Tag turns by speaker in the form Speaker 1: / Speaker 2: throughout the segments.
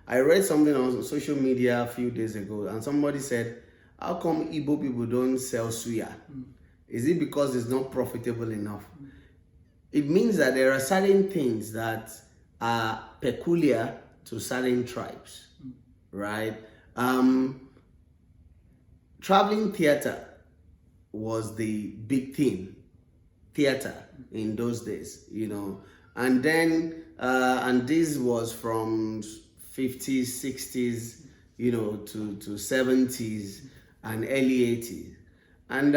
Speaker 1: I read something on social media a few days ago, and somebody said, how come Igbo people don't sell suya? Is it because it's not profitable enough? It means that there are certain things that are peculiar to certain tribes, right? Traveling theater was the big thing, theater in those days, and then and this was from 50s, 60s, to 70s and early 80s. And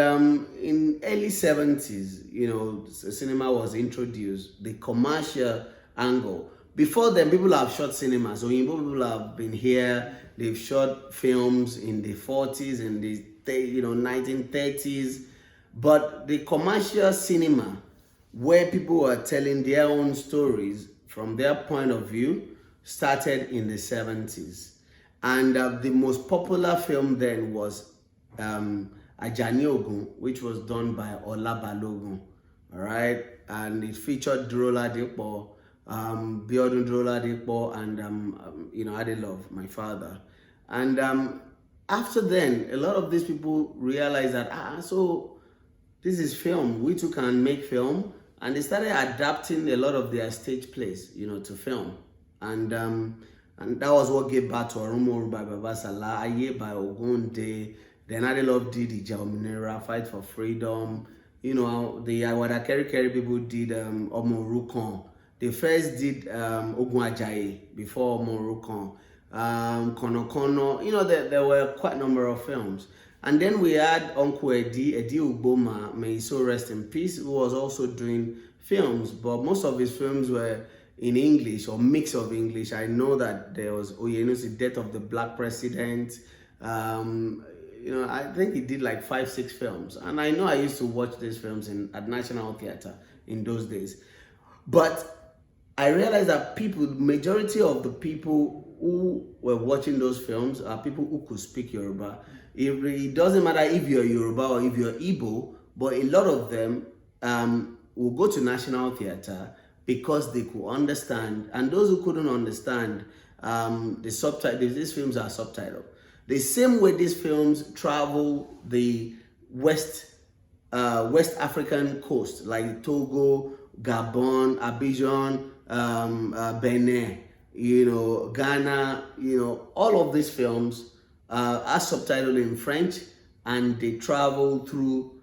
Speaker 1: in early 70s, cinema was introduced, the commercial angle. Before then, people have shot cinema. So people have been here. They've shot films in the 40s and the 1930s. But the commercial cinema, where people were telling their own stories from their point of view, started in the 70s. And the most popular film then was Ajani Ogun, which was done by Ola Balogun, all right? And it featured Drola Depo, Biodun Drola Depo, and Adelove, my father. And after then, a lot of these people realized that, so this is film, we too can make film. And they started adapting a lot of their stage plays, to film. And that was what gave birth to Arumoru by Baba Salah, Aye by Ogunde. Then Adelove did Ija Ominira, Fight for Freedom. The Awada Keri people did Omorukan. They first did Ogun Ajayi before Omorukan. Kono Kono. There were quite a number of films. And then we had Uncle Eddie Ugboma, may he so rest in peace, who was also doing films, but most of his films were in English or mix of English. I know that there was Oyenusi, Death of the Black President. I think he did like 5-6 films. And I know I used to watch these films at National Theatre in those days. But I realized that majority of the people who were watching those films are people who could speak Yoruba. It doesn't matter if you're Yoruba or if you're Igbo, but a lot of them will go to National Theatre because they could understand. And those who couldn't understand, the subtitles, these films are subtitled. The same way these films travel the West African coast, like Togo, Gabon, Abidjan, Benin, Ghana, all of these films are subtitled in French, and they travel through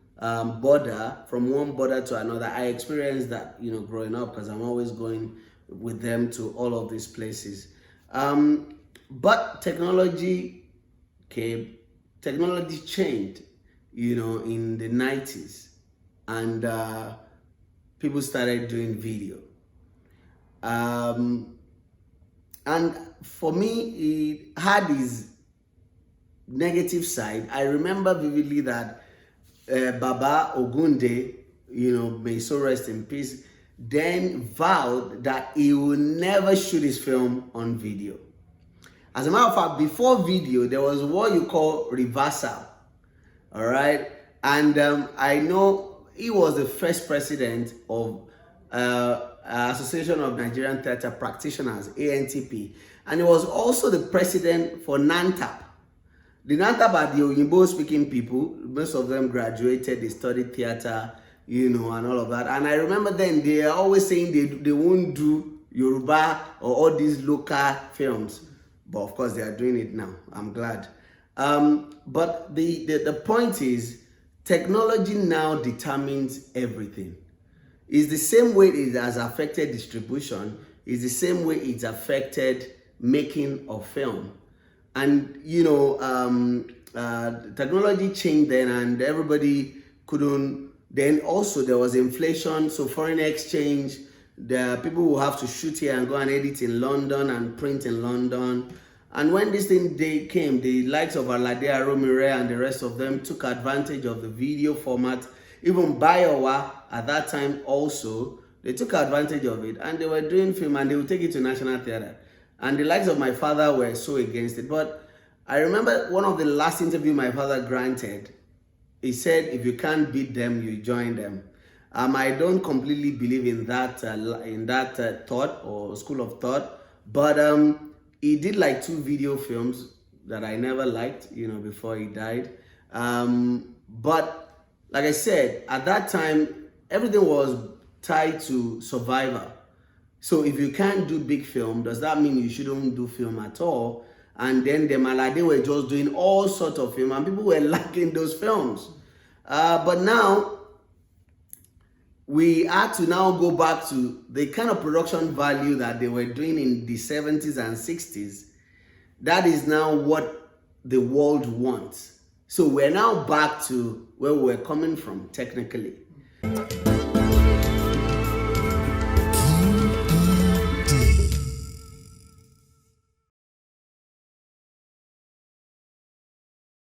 Speaker 1: border, from one border to another. I experienced that, growing up, because I'm always going with them to all of these places. But technology changed, in the 90s, and people started doing video. And for me, it had its negative side. I remember vividly that Baba Ogunde, may so rest in peace, then vowed that he will never shoot his film on video. As a matter of fact, before video, there was what you call reversal, all right? And I know he was the first president of Association of Nigerian Theatre Practitioners, ANTP, and he was also the president for NANTAP. The NANTAP are the Oyinbo-speaking people. Most of them graduated, they studied theatre, and all of that. And I remember then they are always saying they won't do Yoruba or all these local films. But of course, they are doing it now. I'm glad. But the point is, technology now determines everything. It's the same way it has affected distribution. It's the same way it's affected making of film. And, technology changed then, and everybody couldn't. Then also there was inflation, so foreign exchange. The people will have to shoot here and go and edit in London and print in London. And when this thing came, the likes of Alade Aromire and the rest of them took advantage of the video format. Even Bayowa at that time also, they took advantage of it, and they were doing film, and they would take it to National Theatre. And the likes of my father were so against it. But I remember one of the last interviews my father granted, he said, if you can't beat them, you join them. I don't completely believe in that thought or school of thought, but he did like 2 video films that I never liked, you know, before he died. But like I said, at that time, everything was tied to survival. So if you can't do big film, does that mean you shouldn't do film at all? And then the Malade were just doing all sorts of film, and people were liking those films. But now, we had to now go back to the kind of production value that they were doing in the 70s and 60s. That is now what the world wants. So we're now back to where we're coming from, technically.